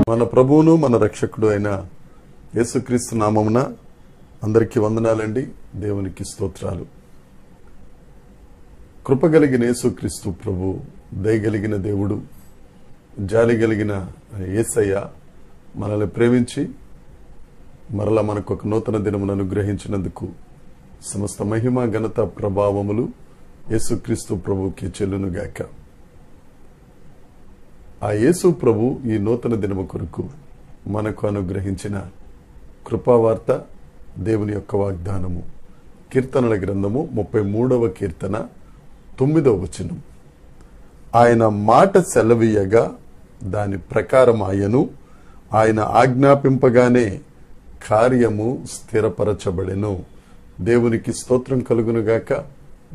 మన ప్రభువును మన రక్షకుడు అయిన యేసుక్రీస్తు నామమున అందరికీ వందనాలండి. దేవునికి స్తోత్రాలు. కృపగలిగిన యేసుక్రీస్తు ప్రభు, దయగలిగిన దేవుడు, జాలి కలిగిన యేసయ్య మనల్ని ప్రేమించి మరలా మనకు ఒక నూతన దినమును అనుగ్రహించినందుకు సమస్త మహిమ ఘనత ప్రభావములు యేసుక్రీస్తు ప్రభుకి చెల్లునుగాక. ఆ యేసు ప్రభు ఈ నూతన దినము కొరకు మనకు అనుగ్రహించిన కృపావార్త, దేవుని యొక్క వాగ్దానము, కీర్తనల గ్రంథము 33వ కీర్తన 9వ వచనం. ఆయన మాట సెలవీయగా దాని ప్రకారం ఆయన ఆజ్ఞాపింపగానే కార్యము స్థిరపరచబడెను. దేవునికి స్తోత్రం కలుగునుగాక,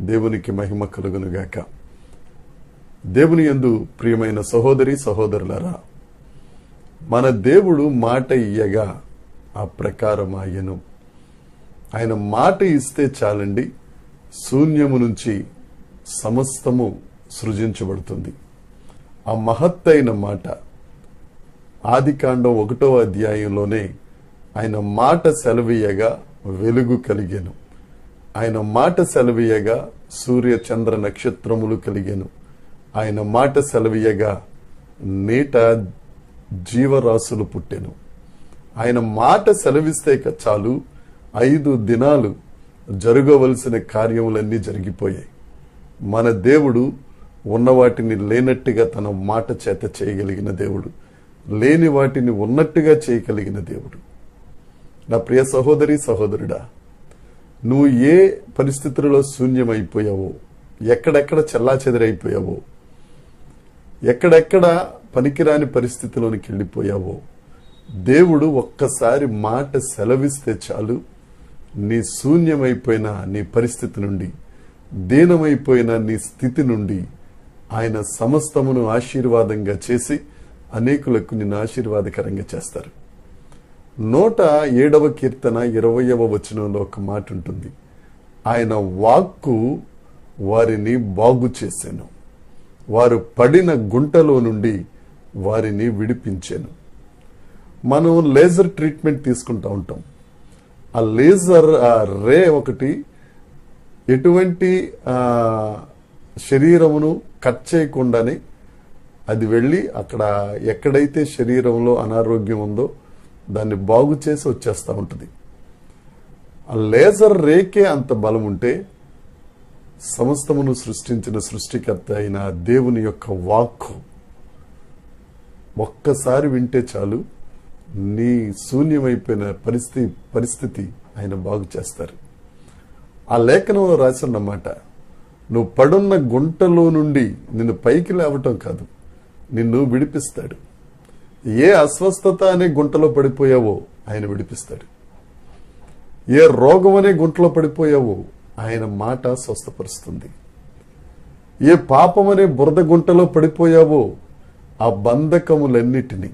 దేవునికి మహిమ కలుగునుగాక. దేవుని యందు ప్రియమైన సహోదరి సహోదరులారా, మన దేవుడు మాట ఇయ్యగా ఆ ప్రకారం ఆయను. ఆయన మాట ఇస్తే చాలండి, శూన్యము నుంచి సమస్తము సృజించబడుతుంది. ఆ మహత్తైన మాట ఆదికాండం 1వ అధ్యాయంలోనే ఆయన మాట సెలవీయగా వెలుగు కలిగెను. ఆయన మాట సెలవీయగా సూర్య చంద్ర నక్షత్రములు కలిగెను. ఆయన మాట సెలవీయగా నీట జీవరాశులు పుట్టెను. ఆయన మాట సెలవిస్తే చాలు 5 దినాలు జరగవలసిన కార్యములన్నీ జరిగిపోయాయి. మన దేవుడు ఉన్న వాటిని లేనట్టుగా తన మాట చేత చేయగలిగిన దేవుడు, లేని వాటిని ఉన్నట్టుగా చేయగలిగిన దేవుడు. నా ప్రియ సహోదరి సహోదరుడా, నువ్వు ఏ పరిస్థితులలో శూన్యమైపోయావో, ఎక్కడెక్కడ చెల్లాచెదరైపోయావో, ఎక్కడెక్కడ పనికిరాని పరిస్థితిలోనికి వెళ్ళిపోయావో, దేవుడు ఒక్కసారి మాట సెలవిస్తే చాలు, నీ శూన్యమైపోయిన నీ పరిస్థితి నుండి, దీనమైపోయిన నీ స్థితి నుండి ఆయన సమస్తమును ఆశీర్వాదంగా చేసి అనేకులకు నిన్ను ఆశీర్వాదకరంగా చేస్తారు. 107వ కీర్తన 20వ వచనంలో ఒక మాట ఉంటుంది. ఆయన వాక్కు వారిని బాగు చేశాను, వారు పడిన గుంటలో నుండి వారిని విడిపించాను. మనం లేజర్ ట్రీట్మెంట్ తీసుకుంటూ ఉంటాం. ఆ లేజర్ రే ఒకటి ఎటువంటి శరీరమును కట్ చేయకుండానే అది వెళ్ళి అక్కడ ఎక్కడైతే శరీరంలో అనారోగ్యం ఉందో దాన్ని బాగు చేసి వచ్చేస్తూ ఉంటుంది. ఆ లేజర్ రేకే అంత బలం ఉంటే సమస్తమును సృష్టించిన సృష్టికర్త అయిన దేవుని యొక్క వాక్కు ఒక్కసారి వింటే చాలు, నీ శూన్యమైపోయిన పరిస్థితి ఆయన బాగు చేస్తారు. ఆ లేఖనంలో రాసిన్నమాట, నువ్వు పడున్న గుంటలో నుండి నిన్ను పైకి లేవటం కాదు, నిన్ను విడిపిస్తాడు. ఏ అస్వస్థత అనే గుంటలో పడిపోయావో ఆయన విడిపిస్తాడు. ఏ రోగం అనే గుంటలో పడిపోయావో ఆయన మాట స్వస్థపరుస్తుంది. ఏ పాపం అనే బురద గుంటలో పడిపోయావో ఆ బంధకములన్నిటినీ,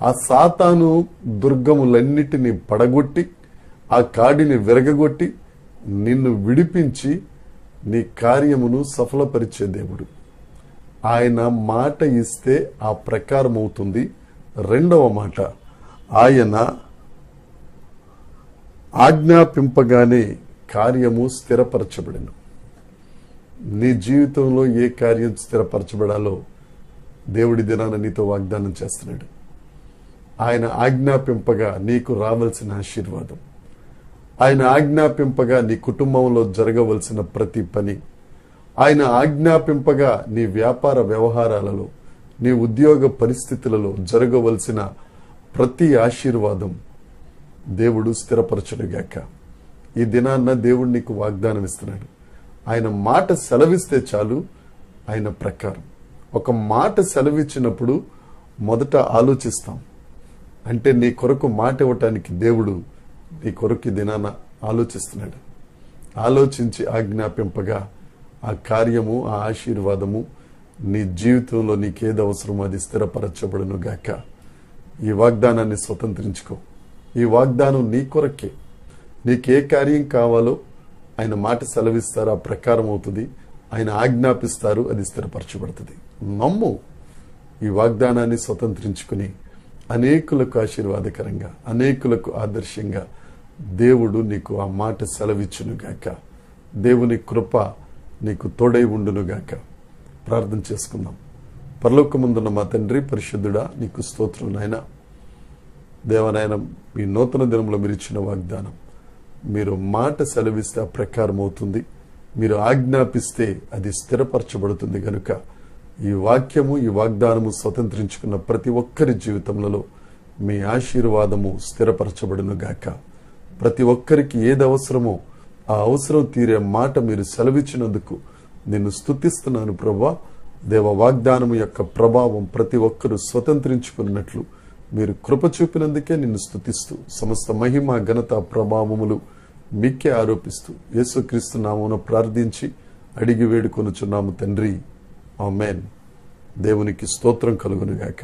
ఆ సాతాను దుర్గములన్నిటినీ పడగొట్టి, ఆ కాడిని విరగగొట్టి నిన్ను విడిపించి నీ కార్యమును సఫలపరిచే దేవుడు. ఆయన మాట ఇస్తే ఆ ప్రకారం అవుతుంది. 2వ మాట, ఆయన ఆజ్ఞాపింపగానే కార్యము స్థిరపరచబడెను. నీ జీవితంలో ఏ కార్యం స్థిరపరచబడాలో దేవుడి దినాన నీతో వాగ్దానం చేస్తున్నాడు. ఆయన ఆజ్ఞాపింపగా నీకు రావాల్సిన ఆశీర్వాదం, ఆయన ఆజ్ఞాపింపగా నీ కుటుంబంలో జరగవలసిన ప్రతి పని, ఆయన ఆజ్ఞాపింపగా నీ వ్యాపార వ్యవహారాలలో, నీ ఉద్యోగ పరిస్థితులలో జరగవలసిన ప్రతి ఆశీర్వాదం దేవుడు స్థిరపరచునుగాక. ఈ దినాన్న దేవుడు నీకు వాగ్దానం ఇస్తున్నాడు. ఆయన మాట సెలవిస్తే చాలు, ఆయన ప్రకారం. ఒక మాట సెలవిచ్చినప్పుడు మొదట ఆలోచిస్తాం. అంటే నీ కొరకు మాట ఇవ్వటానికి దేవుడు నీ కొరకు దినాన ఆలోచిస్తున్నాడు. ఆలోచించి ఆజ్ఞాపింపగా ఆ కార్యము, ఆ ఆశీర్వాదము నీ జీవితంలో నీకేది అవసరమో అది స్థిరపరచబడును గాక. ఈ వాగ్దానాన్ని స్వతంత్రించుకో. ఈ వాగ్దానం నీ కొరకే. నీకే కార్యం కావాలో ఆయన మాట సెలవిస్తారు, ఆ ప్రకారం అవుతుంది. ఆయన ఆజ్ఞాపిస్తారు, అది స్థిరపరచబడుతుంది. నమ్ము. ఈ వాగ్దానాన్ని స్వతంత్రించుకుని అనేకులకు ఆశీర్వాదకరంగా, అనేకులకు ఆదర్శంగా దేవుడు నీకు ఆ మాట సెలవిచ్చునుగాక. దేవుని కృప నీకు తోడై ఉండునుగాక. ప్రార్థన చేసుకుందాం. పరలోకమందున్న మా తండ్రి, పరిశుద్ధుడా, నీకు స్తోత్రం నాయన. దేవనాయన, మీ నూతన దినంలో మీరు ఇచ్చిన వాగ్దానం, మీరు మాట సెలవిస్తే ఆ ప్రకారం అవుతుంది, మీరు ఆజ్ఞాపిస్తే అది స్థిరపరచబడుతుంది. కనుక ఈ వాక్యము, ఈ వాగ్దానము స్వతంత్రించుకున్న ప్రతి ఒక్కరి జీవితంలో మీ ఆశీర్వాదము స్థిరపరచబడును గాక. ప్రతి ఒక్కరికి ఏది అవసరమో ఆ అవసరం తీరే మాట మీరు సెలవిచ్చినందుకు నిన్ను స్తుతిస్తున్నాను ప్రభువా. దేవ, వాగ్దానము యొక్క ప్రభావం ప్రతి ఒక్కరూ స్వతంత్రించుకున్నట్లు మీరు కృప చూపినందుకే నిన్ను స్తుతిస్తూ, సమస్త మహిమ, ఘనత, ప్రభావములు మీకే ఆరోపిస్తూ యేసుక్రీస్తు నామమున ప్రార్థించి అడిగి వేడుకొనుచున్నాము తండ్రి. ఆమేన్. దేవునికి స్తోత్రం కలుగునుగాక.